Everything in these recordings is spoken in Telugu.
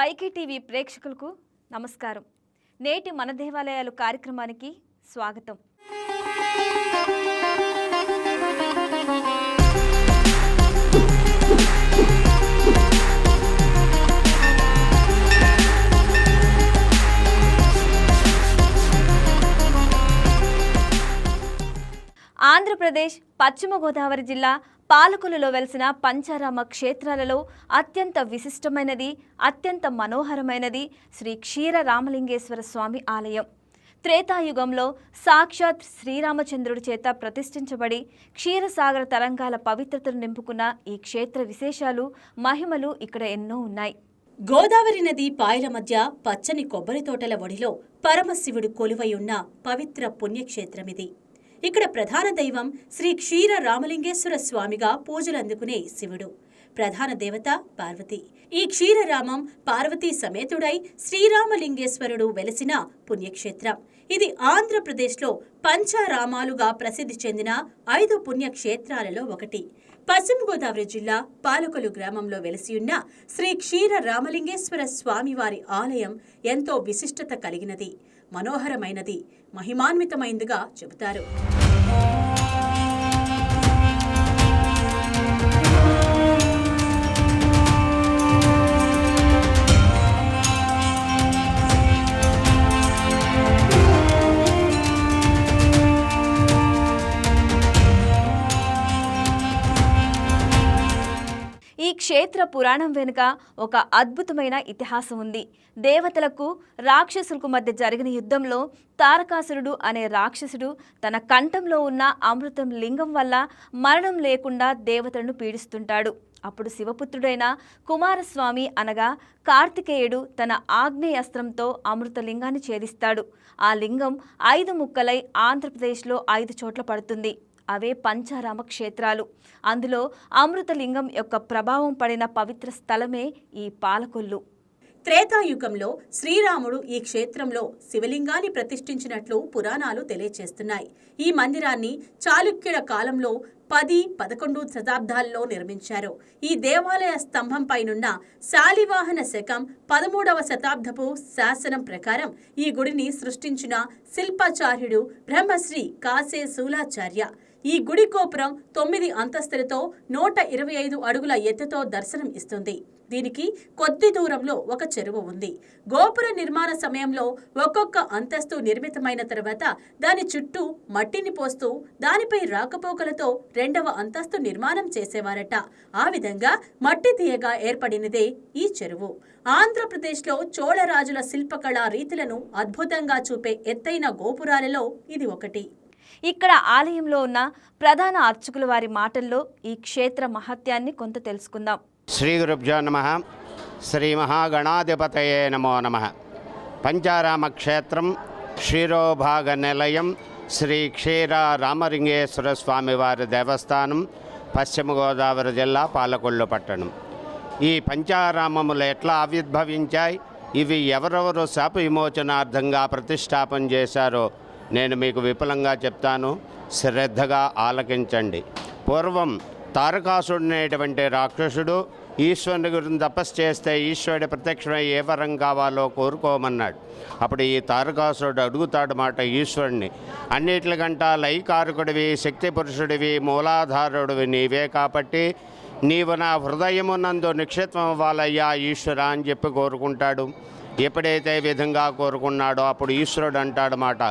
వైకే టీవీ ప్రేక్షకులకు నమస్కారం. నేటి మన దేవాలయాలు కార్యక్రమానికి స్వాగతం. ఆంధ్రప్రదేశ్ పశ్చిమ గోదావరి జిల్లా పాలకొల్లులో వెలిసిన పంచారామ క్షేత్రాలలో అత్యంత విశిష్టమైనది, అత్యంత మనోహరమైనది శ్రీ క్షీర రామలింగేశ్వర స్వామి ఆలయం. త్రేతాయుగంలో సాక్షాత్ శ్రీరామచంద్రుడి చేత ప్రతిష్ఠించబడి క్షీరసాగర తరంగాల పవిత్రతను నింపుకున్న ఈ క్షేత్ర విశేషాలు, మహిమలు ఇక్కడ ఎన్నో ఉన్నాయి. గోదావరి నది పాయల మధ్య పచ్చని కొబ్బరి తోటల ఒడిలో పరమశివుడు కొలువై ఉన్న పవిత్ర పుణ్యక్షేత్రమిది. ఇక్కడ ప్రధాన దైవం శ్రీ క్షీర రామలింగేశ్వర స్వామిగా పూజలందుకునే శివుడు, ప్రధాన దేవత పార్వతి. ఈ క్షీరరామం పార్వతీ సమేతుడై శ్రీరామలింగేశ్వరుడు వెలసిన పుణ్యక్షేత్రం. ఇది ఆంధ్రప్రదేశ్లో పంచారామాలుగా ప్రసిద్ధి చెందిన 5 పుణ్యక్షేత్రాలలో ఒకటి. పశ్చిమ గోదావరి జిల్లా పాలకొల్లు గ్రామంలో వెలసియున్న శ్రీ క్షీర రామలింగేశ్వర స్వామివారి ఆలయం ఎంతో విశిష్టత కలిగినది, మనోహరమైనది, మహిమాన్వితమైందిగా చెబుతారు. ఈ క్షేత్ర పురాణం వెనుక ఒక అద్భుతమైన ఇతిహాసం ఉంది. దేవతలకు రాక్షసులకు మధ్య జరిగిన యుద్ధంలో తారకాసురుడు అనే రాక్షసుడు తన కంఠంలో ఉన్న అమృతం లింగం వల్ల మరణం లేకుండా దేవతలను పీడిస్తుంటాడు. అప్పుడు శివపుత్రుడైన కుమారస్వామి అనగా కార్తికేయుడు తన ఆగ్నేయాస్త్రంతో అమృతలింగాన్ని ఛేదిస్తాడు. ఆ లింగం 5 ముక్కలై ఆంధ్రప్రదేశ్లో 5 చోట్ల పడుతుంది. అవే పంచారామ క్షేత్రాలు. అందులో అమృతలింగం యొక్క ప్రభావం పడిన పవిత్ర స్థలమే ఈ పాలకొల్లు. త్రేతాయుగంలో శ్రీరాముడు ఈ క్షేత్రంలో శివలింగాన్ని ప్రతిష్ఠించినట్లు పురాణాలు తెలియచేస్తున్నాయి. ఈ మందిరాన్ని చాళుక్యుల కాలంలో 10-11 శతాబ్దాల్లో నిర్మించారు. ఈ దేవాలయ స్తంభం పైనున్న శాలివాహన శకం 13వ శతాబ్దపు శాసనం ప్రకారం ఈ గుడిని సృష్టించిన శిల్పాచార్యుడు బ్రహ్మశ్రీ కాశే శూలాచార్య. ఈ గుడి గోపురం 9 అంతస్తులతో 125 అడుగుల ఎత్తుతో దర్శనం ఇస్తుంది. దీనికి కొద్ది దూరంలో ఒక చెరువు ఉంది. గోపుర నిర్మాణ సమయంలో ఒక్కొక్క అంతస్తు నిర్మితమైన తర్వాత దాని చుట్టూ మట్టిని పోస్తూ దానిపై రాకపోకలతో 2వ అంతస్తు నిర్మాణం చేసేవారట. ఆ విధంగా మట్టి తీయగా ఏర్పడినదే ఈ చెరువు. ఆంధ్రప్రదేశ్లో చోళరాజుల శిల్పకళా రీతులను అద్భుతంగా చూపే ఎత్తైన గోపురాలలో ఇది ఒకటి. ఇక్కడ ఆలయంలో ఉన్న ప్రధాన అర్చకుల వారి మాటల్లో ఈ క్షేత్ర మహత్యాన్ని కొంత తెలుసుకుందాం. శ్రీ గురుభ్యో నమః. శ్రీ మహాగణాధిపతయే నమో నమః. పంచారామ క్షేత్రం క్షీరోభాగ నిలయం శ్రీ క్షీర రామలింగేశ్వర స్వామివారి దేవస్థానం, పశ్చిమ గోదావరి జిల్లా పాలకొల్లు పట్టణం. ఈ పంచారామములు ఎట్లా ఆవిర్భవించాయి, ఇవి ఎవరెవరు శాప విమోచనార్థంగా ప్రతిష్టాపన చేశారో నేను మీకు విపులంగా చెప్తాను, శ్రద్ధగా ఆలకించండి. పూర్వం తారకాసుడు అనేటువంటి రాక్షసుడు ఈశ్వరుని గురించి తపస్సు చేస్తే ఈశ్వరుడి ప్రత్యక్షమై ఏ వరం కావాలో కోరుకోమన్నాడు. అప్పుడు ఈ తారకాసురుడు అడుగుతాడు మాట ఈశ్వరుని, అన్నిట్లకంటా లైకారకుడివి, శక్తి పురుషుడివి, మూలాధారుడివి నీవే కాబట్టి నీవు నా హృదయమునందు నిక్షిప్తం అవ్వాలయ్యా ఈశ్వర అని చెప్పి కోరుకుంటాడు. ఎప్పుడైతే విధంగా కోరుకున్నాడో అప్పుడు ఈశ్వరుడు అంటాడన్నమాట,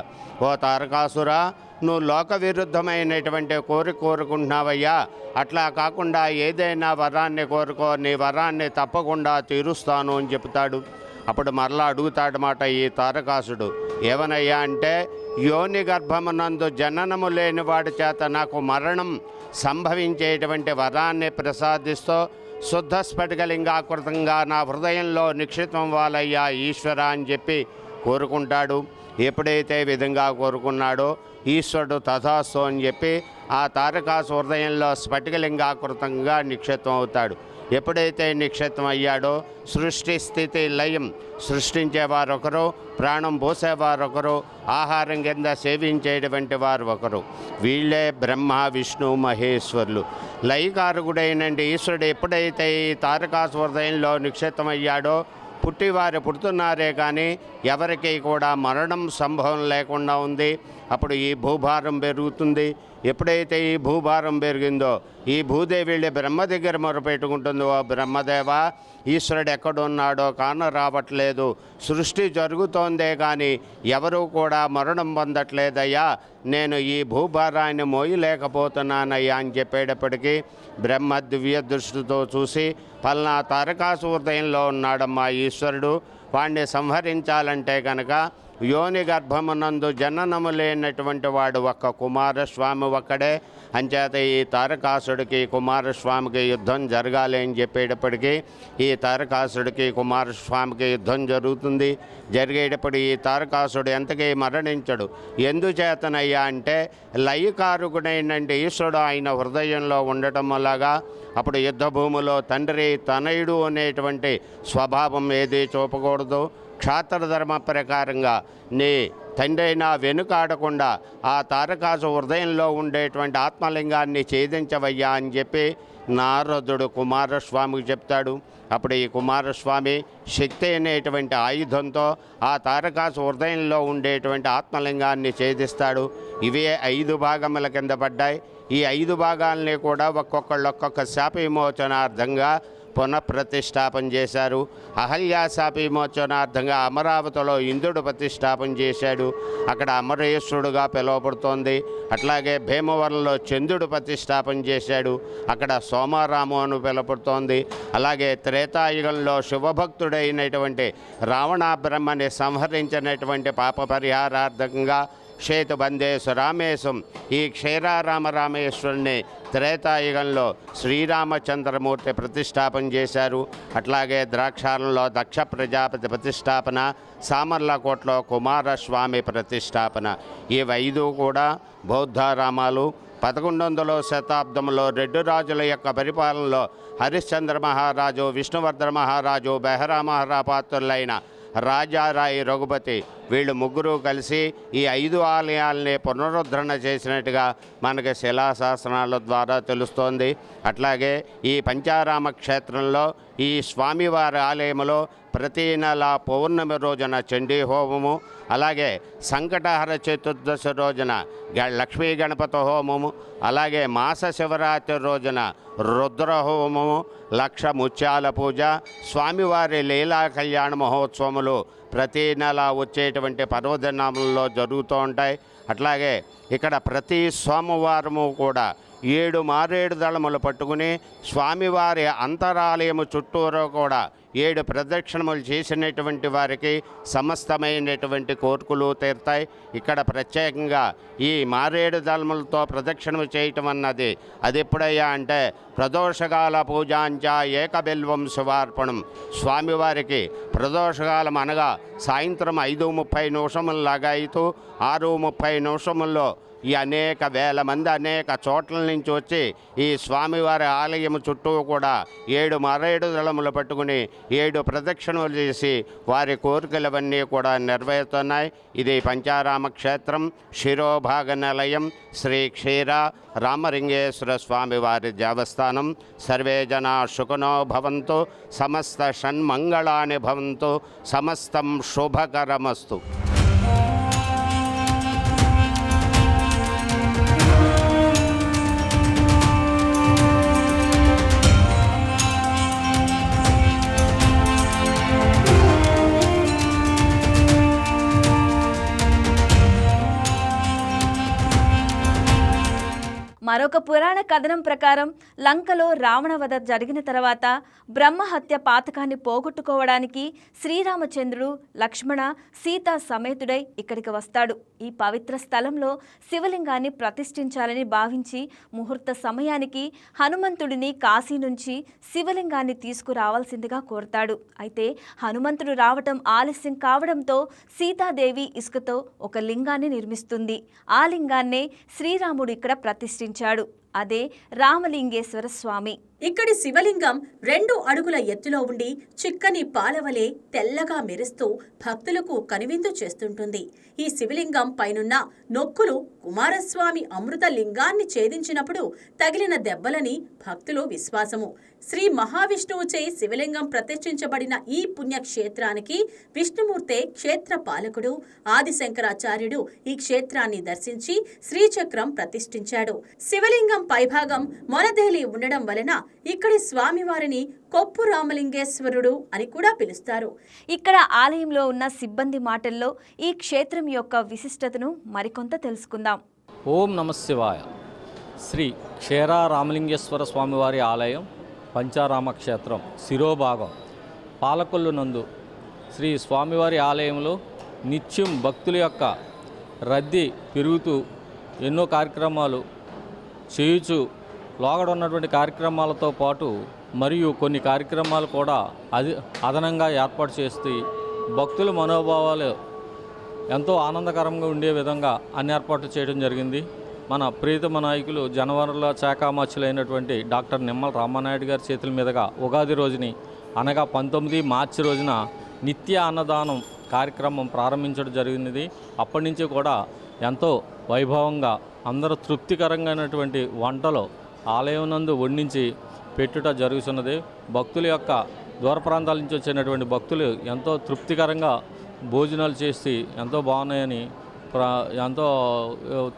ఓ తారకాసురా, నువ్వు లోక విరుద్ధమైనటువంటి కోరుకుంటున్నావయ్యా, అట్లా కాకుండా ఏదైనా వరాన్ని కోరుకో, నీ వరాన్ని తప్పకుండా తీరుస్తాను అని చెప్తాడు. అప్పుడు మరలా అడుగుతాడన్నమాట ఈ తారకాసుడు, ఏమనయ్యా అంటే, యోని గర్భమునందు జననము లేని వాడి చేత నాకు మరణం సంభవించేటువంటి వరాన్ని ప్రసాదిస్తూ శుద్ధ స్ఫటికలింగాకృతంగా నా హృదయంలో నిక్షిప్తం వాలయ్యా ఈశ్వర అని చెప్పి కోరుకుంటాడు. ఎప్పుడైతే విధంగా కోరుకున్నాడో ఈశ్వరుడు తథాస్తు అని చెప్పి ఆ తారకాసు హృదయంలో స్ఫటికలింగాకృతంగా నిక్షిప్తం అవుతాడు. ఎప్పుడైతే నిక్షిప్తం అయ్యాడో సృష్టి స్థితి లయం సృష్టించేవారొకరు, ప్రాణం పోసేవారొకరు, ఆహారం కింద సేవించేటువంటి వారు ఒకరు. వీళ్ళే బ్రహ్మ విష్ణు మహేశ్వరులు. లయకారకుడైనండి ఈశ్వరుడు ఎప్పుడైతే ఈ తారకాసు హృదయంలో నిక్షిప్తమయ్యాడో పుట్టివారు పుడుతున్నారే కానీ ఎవరికి కూడా మరణం సంభవం లేకుండా ఉంది. అప్పుడు ఈ భూభారం పెరుగుతుంది. ఎప్పుడైతే ఈ భూభారం పెరిగిందో ఈ భూదేవి వెళ్ళి బ్రహ్మ దగ్గర మొరపెట్టుకుంటుందో, బ్రహ్మదేవ ఈశ్వరుడు ఎక్కడున్నాడో కాన రావట్లేదు, సృష్టి జరుగుతోందే కానీ ఎవరూ కూడా మరణం పొందట్లేదయ్యా, నేను ఈ భూభారాన్ని మోయలేకపోతున్నానయ్యా అని చెప్పేటప్పటికీ బ్రహ్మ దివ్య దృష్టితో చూసి పల్నా తారకాసు హృదయంలో ఉన్నాడమ్మా ఈశ్వరుడు, వాడిని సంహరించాలంటే కనుక యోని గర్భమునందు జననము లేనటువంటి వాడు ఒక్క కుమారస్వామి ఒక్కడే. అంచేత ఈ తారకాసుడికి కుమారస్వామికి యుద్ధం జరగాలి అని చెప్పేటప్పటికీ ఈ తారకాసుడికి కుమారస్వామికి యుద్ధం జరుగుతుంది. జరిగేటప్పుడు ఈ తారకాసుడు ఎంతకీ మరణించడు. ఎందుచేతనయ్యా అంటే లయకారకుడైనంటే ఈశ్వరుడు ఆయన హృదయంలో ఉండటం వల్లగా అప్పుడు యుద్ధ భూమిలో తండ్రి తనయుడు అనేటువంటి స్వభావం ఏది చూపకూడదు. క్షాత్రధర్మ ప్రకారంగా నీ తండ్రి అయినా వెనుకాడకుండా ఆ తారకాసు హృదయంలో ఉండేటువంటి ఆత్మలింగాన్ని ఛేదించవయ్యా అని చెప్పి నారదుడు కుమారస్వామికి చెప్తాడు. అప్పుడు ఈ కుమారస్వామి శక్తి అనేటువంటి ఆయుధంతో ఆ తారకాసు హృదయంలో ఉండేటువంటి ఆత్మలింగాన్ని ఛేదిస్తాడు. ఇవే 5 భాగముల కింద పడ్డాయి. ఈ 5 భాగాలని కూడా ఒక్కొక్క శాప విమోచనార్థంగా పునఃప్రతిష్టాపన చేశారు. అహల్యా శాప విమోచనార్థంగా అమరావతిలో ఇంద్రుడు ప్రతిష్టాపన చేశాడు, అక్కడ అమరేశ్వరుడుగా పిలువబడుతోంది. అట్లాగే భీమవరంలో చంద్రుడు ప్రతిష్టాపన చేశాడు, అక్కడ సోమారాము అని పిలువబడుతోంది. అలాగే త్రేతాయుగంలో శివభక్తుడైనటువంటి రావణ బ్రహ్మని సంహరించినటువంటి పాప పరిహారార్థంగా క్షేతుబందేశు రామేశం ఈ క్షీరారామరామేశ్వరుని త్రేతాయుగంలో శ్రీరామచంద్రమూర్తి ప్రతిష్టాపన చేశారు. అట్లాగే ద్రాక్షారంలో దక్ష ప్రజాపతి ప్రతిష్టాపన, సామర్లకోటలో కుమారస్వామి ప్రతిష్టాపన. ఈ 5 కూడా బౌద్ధారామాలు. 1100వ శతాబ్దంలో రెడ్డి రాజుల యొక్క పరిపాలనలో హరిశ్చంద్ర మహారాజు, విష్ణువర్ధన మహారాజు, బెహరా మహారాపాత్రులైన రాజారాయి, రఘుపతి వీళ్ళు ముగ్గురు కలిసి ఈ 5 ఆలయాల్ని పునరుద్ధరణ చేసినట్టుగా మనకి శిలాశాసనాల ద్వారా తెలుస్తోంది. అట్లాగే ఈ పంచారామ క్షేత్రంలో ఈ స్వామివారి ఆలయంలో ప్రతి నెల పౌర్ణమి రోజున చండీ హోమము, అలాగే సంకటహర చతుర్దశి రోజున లక్ష్మీ గణపతి హోమము, అలాగే మాస శివరాత్రి రోజున రుద్ర హోమము, లక్ష ముత్యాల పూజ, స్వామివారి లీలా కళ్యాణ మహోత్సవములు ప్రతి నెల వచ్చేటువంటి పర్వదినాలలో జరుగుతూ ఉంటాయి. అట్లాగే ఇక్కడ ప్రతి సోమవారము కూడా 7 మారేడు దళములు పట్టుకుని స్వామివారి అంతరాలయము చుట్టూరు కూడా 7 ప్రదక్షిణములు చేసినటువంటి వారికి సమస్తమైనటువంటి కోరికలు తీరుతాయి. ఇక్కడ ప్రత్యేకంగా ఈ మారేడు దళములతో ప్రదక్షిణము చేయటం అన్నది అది ఎప్పుడయ్యా అంటే ప్రదోషకాల పూజాంచ ఏకబిల్వం శివార్పణం. స్వామివారికి ప్రదోషకాలం అనగా సాయంత్రం 5:30 నిమిషములలాగా అయితే 6:30 నిమిషముల్లో ఈ అనేక వేల మంది అనేక చోట్ల నుంచి వచ్చి ఈ స్వామివారి ఆలయం చుట్టూ కూడా 7 మారేడు దళములు పట్టుకుని 7 ప్రదక్షిణలు చేసి వారి కోరికలవన్నీ కూడా నెరవేరుతున్నాయి. ఇది పంచారామ క్షేత్రం శిరోభాగ నిలయం శ్రీ క్షీర రామలింగేశ్వర స్వామివారి దేవస్థానం. సర్వే జనా సుఖనో భవంతు, సమస్త షణ్మంగళాని భవంతు, సమస్తం శుభకరమస్తు. మరొక పురాణ కథనం ప్రకారం లంకలో రావణ వధ జరిగిన తర్వాత బ్రహ్మహత్య పాతకాన్ని పోగొట్టుకోవడానికి శ్రీరామచంద్రుడు లక్ష్మణ సీత సమేతుడై ఇక్కడికి వస్తాడు. ఈ పవిత్ర స్థలంలో శివలింగాన్ని ప్రతిష్ఠించాలని భావించి ముహూర్త సమయానికి హనుమంతుడిని కాశీ నుంచి శివలింగాన్ని తీసుకురావాల్సిందిగా కోరతాడు. అయితే హనుమంతుడు రావటం ఆలస్యం కావడంతో సీతాదేవి ఇసుకతో ఒక లింగాన్ని నిర్మిస్తుంది. ఆ లింగాన్నే శ్రీరాముడు ఇక్కడ ప్రతిష్ఠించాడు. అదే రామలింగేశ్వర స్వామి. ఇక్కడి శివలింగం 2 అడుగుల ఎత్తులో ఉండి చిక్కని పాలవలే తెల్లగా మెరుస్తూ భక్తులకు కనువిందు చేస్తుంటుంది. ఈ శివలింగం పైనున్న నొక్కులు కుమారస్వామి అమృత లింగాన్ని ఛేదించినప్పుడు తగిలిన దెబ్బలని భక్తులు విశ్వాసము. శ్రీ మహావిష్ణువుచే శివలింగం ప్రతిష్ఠించబడిన ఈ పుణ్యక్షేత్రానికి విష్ణుమూర్తే క్షేత్ర పాలకుడు. ఆదిశంకరాచార్యుడు ఈ క్షేత్రాన్ని దర్శించి శ్రీచక్రం ప్రతిష్ఠించాడు. శివలింగం పైభాగం మొనదేలి ఉండడం వలన ఇక్కడి స్వామివారిని కొప్పు రామలింగేశ్వరుడు అని కూడా పిలుస్తారు. ఇక్కడ ఆలయంలో ఉన్న సిబ్బంది మాటల్లో ఈ క్షేత్రం యొక్క విశిష్టతను మరికొంత తెలుసుకుందాం. ఓం నమ శివాయ. శ్రీ క్షేర రామలింగేశ్వర స్వామివారి ఆలయం పంచారామ క్షేత్రం శిరోభాగం పాలకొల్లు నందు శ్రీ స్వామివారి ఆలయంలో నిత్యం భక్తుల యొక్క రద్దీ పెరుగుతూ ఎన్నో కార్యక్రమాలు చేయుచు లోగడ ఉన్నటువంటి కార్యక్రమాలతో పాటు మరియు కొన్ని కార్యక్రమాలు కూడా అదనంగా ఏర్పాటు చేస్తూ భక్తుల మనోభావాలు ఎంతో ఆనందకరంగా ఉండే విధంగా అన్ని ఏర్పాట్లు చేయడం జరిగింది. మన ప్రీతమ నాయకులు జనవరుల శాఖ మంత్రులైనటువంటి డాక్టర్ నిమ్మల రామానాయుడు గారి చేతుల మీదుగా ఉగాది రోజుని అనగా 19 మార్చి రోజున నిత్య అన్నదానం కార్యక్రమం ప్రారంభించడం జరిగినది. అప్పటి నుంచి కూడా ఎంతో వైభవంగా అందరూ తృప్తికరంగానటువంటి వంటలు ఆలయం నందు వండించి పెట్టుట జరుగుతున్నది. భక్తుల యొక్క దూర ప్రాంతాల నుంచి వచ్చినటువంటి భక్తులు ఎంతో తృప్తికరంగా భోజనాలు చేసి ఎంతో బాగున్నాయని ఎంతో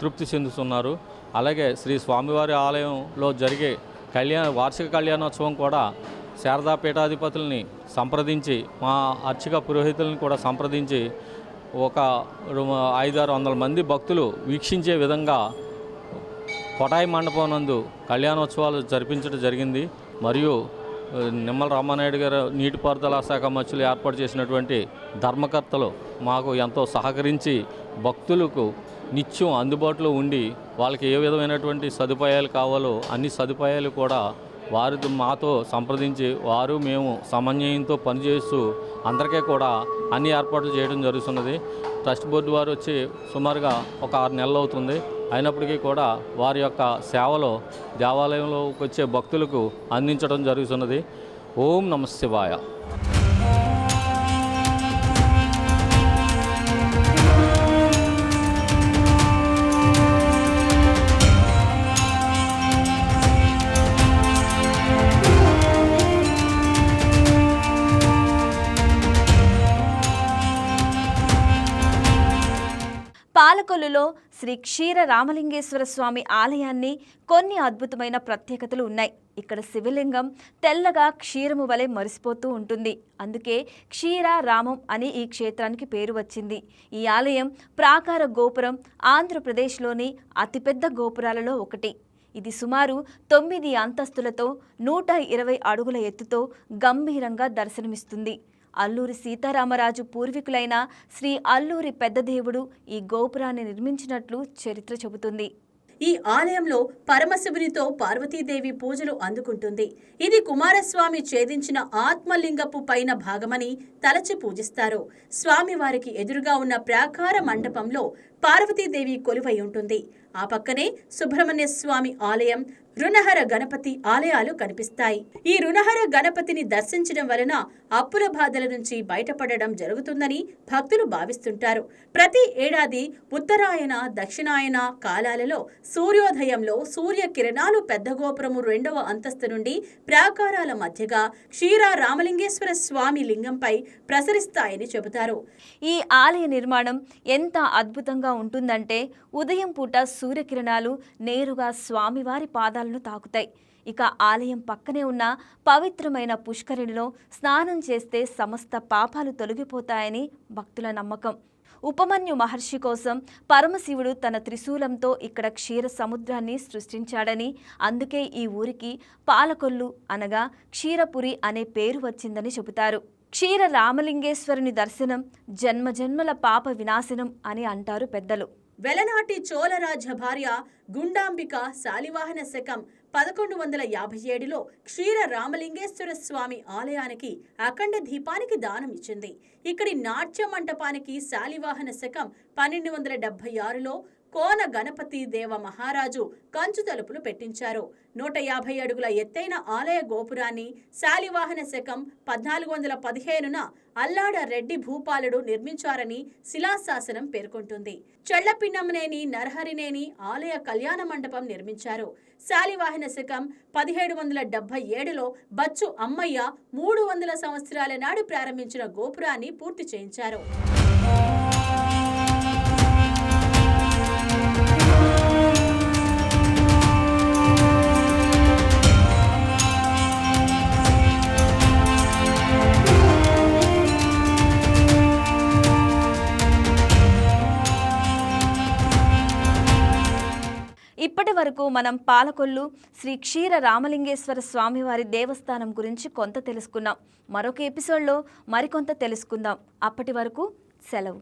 తృప్తి చెందుతున్నారు. అలాగే శ్రీ స్వామివారి ఆలయంలో జరిగే వార్షిక కళ్యాణోత్సవం కూడా శారదా పీఠాధిపతుల్ని సంప్రదించి మా అర్చక పురోహితులను కూడా సంప్రదించి ఒక 500-600 మంది భక్తులు వీక్షించే విధంగా కొటాయి మండపం నందు కళ్యాణోత్సవాలు జరిపించడం జరిగింది. మరియు నిమ్మల రామానాయుడు గారు నీటిపారుదల శాఖ మంత్రులు ఏర్పాటు చేసినటువంటి ధర్మకర్తలు మాకు ఎంతో సహకరించి భక్తులకు నిత్యం అందుబాటులో ఉండి వాళ్ళకి ఏ విధమైనటువంటి సదుపాయాలు కావాలో అన్ని సదుపాయాలు కూడా వారితో మాతో సంప్రదించి వారు మేము సమన్వయంతో పనిచేస్తూ అందరికీ కూడా అన్ని ఏర్పాట్లు చేయడం జరుగుతున్నది. ట్రస్ట్ బోర్డు వారు వచ్చి సుమారుగా ఒక 6 నెలలు అవుతుంది. అయినప్పటికీ కూడా వారి యొక్క సేవలో దేవాలయంలోకి వచ్చే భక్తులకు అందించడం జరుగుతున్నది. ఓం నమ శివాయ. పాలకొల్లులో శ్రీ క్షీర రామలింగేశ్వర స్వామి ఆలయాన్ని కొన్ని అద్భుతమైన ప్రత్యేకతలు ఉన్నాయి. ఇక్కడ శివలింగం తెల్లగా క్షీరము వలె మరిసిపోతూ ఉంటుంది. అందుకే క్షీర రామం అని ఈ క్షేత్రానికి పేరు వచ్చింది. ఈ ఆలయం ప్రాకార గోపురం ఆంధ్రప్రదేశ్లోని అతిపెద్ద గోపురాలలో ఒకటి. ఇది సుమారు 9 అంతస్తులతో 120 అడుగుల ఎత్తుతో గంభీరంగా దర్శనమిస్తుంది. అల్లూరి సీతారామరాజు పూర్వీకులైన శ్రీ అల్లూరి పెద్దదేవుడు ఈ గోపురాన్ని నిర్మించినట్లు చరిత్ర చెబుతుంది. ఈ ఆలయంలో పరమశివునితో పార్వతీదేవి పూజలు అందుకుంటుంది. ఇది కుమారస్వామి ఛేదించిన ఆత్మలింగపు పైన భాగమని తలచి పూజిస్తారు. స్వామివారికి ఎదురుగా ఉన్న ప్రాకార మండపంలో పార్వతీదేవి కొలువై ఉంటుంది. ఆ పక్కనే సుబ్రహ్మణ్య స్వామి ఆలయం, రుణహర గణపతి ఆలయాలు కనిపిస్తాయి. ఈ రుణహర గణపతిని దర్శించడం వలన అప్పుల బాధల నుంచి బయటపడడం జరుగుతుందని భక్తులు భావిస్తుంటారు. ప్రతి ఏడాది ఉత్తరాయణ దక్షిణాయన కాలాలలో సూర్యోదయంలో సూర్య కిరణాలు పెద్ద గోపురము 2వ అంతస్తు నుండి ప్రాకారాల మధ్యగా క్షీర రామలింగేశ్వర స్వామి లింగంపై ప్రసరిస్తాయని చెబుతారు. ఈ ఆలయ నిర్మాణం ఎంత అద్భుతంగా ఉంటుందంటే ఉదయం పూట సూర్యకిరణాలు నేరుగా స్వామివారి పాదాలను తాకుతాయి. ఇక ఆలయం పక్కనే ఉన్న పవిత్రమైన పుష్కరిణిలో స్నానం చేస్తే సమస్త పాపాలు తొలగిపోతాయని భక్తుల నమ్మకం. ఉపమన్యు మహర్షి కోసం పరమశివుడు తన త్రిశూలంతో ఇక్కడ క్షీర సముద్రాన్ని సృష్టించాడని, అందుకే ఈ ఊరికి పాలకొల్లు అనగా క్షీరపురి అనే పేరు వచ్చిందని చెబుతారు. క్షీర రామలింగేశ్వరుని దర్శనం జన్మజన్మల పాప వినాశనం అని అంటారు పెద్దలు. వెలనాటి చోళరాజ భార్య గుండాంబిక శాలివాహన శకం 1157లో క్షీర రామలింగేశ్వర స్వామి ఆలయానికి అఖండ దీపానికి దానం ఇచ్చింది. ఇక్కడి నాట్య మంటపానికి శాలివాహన శకం 1276లో కోన గణపతి దేవ మహారాజు కంచు తలుపులు పెట్టించారు. 150 అడుగుల ఎత్తైన ఆలయ గోపురాన్ని శాలివాహన శకం 1415న అల్లాడ రెడ్డి భూపాలుడు నిర్మించారని శిలాశాసనం పేర్కొంటుంది. చెళ్లపిన్నమనేని నరహరినేని ఆలయ కళ్యాణ మండపం నిర్మించారు. శాలివాహన శకం 1777లో బచ్చు అమ్మయ్య 300 సంవత్సరాల నాడు ప్రారంభించిన గోపురాన్ని పూర్తి చేయించారు. ఇప్పటి వరకు మనం పాలకొల్లు శ్రీ క్షీర రామలింగేశ్వర స్వామివారి దేవస్థానం గురించి కొంత తెలుసుకున్నాం. మరొక ఎపిసోడ్లో మరికొంత తెలుసుకుందాం. అప్పటి వరకు సెలవు.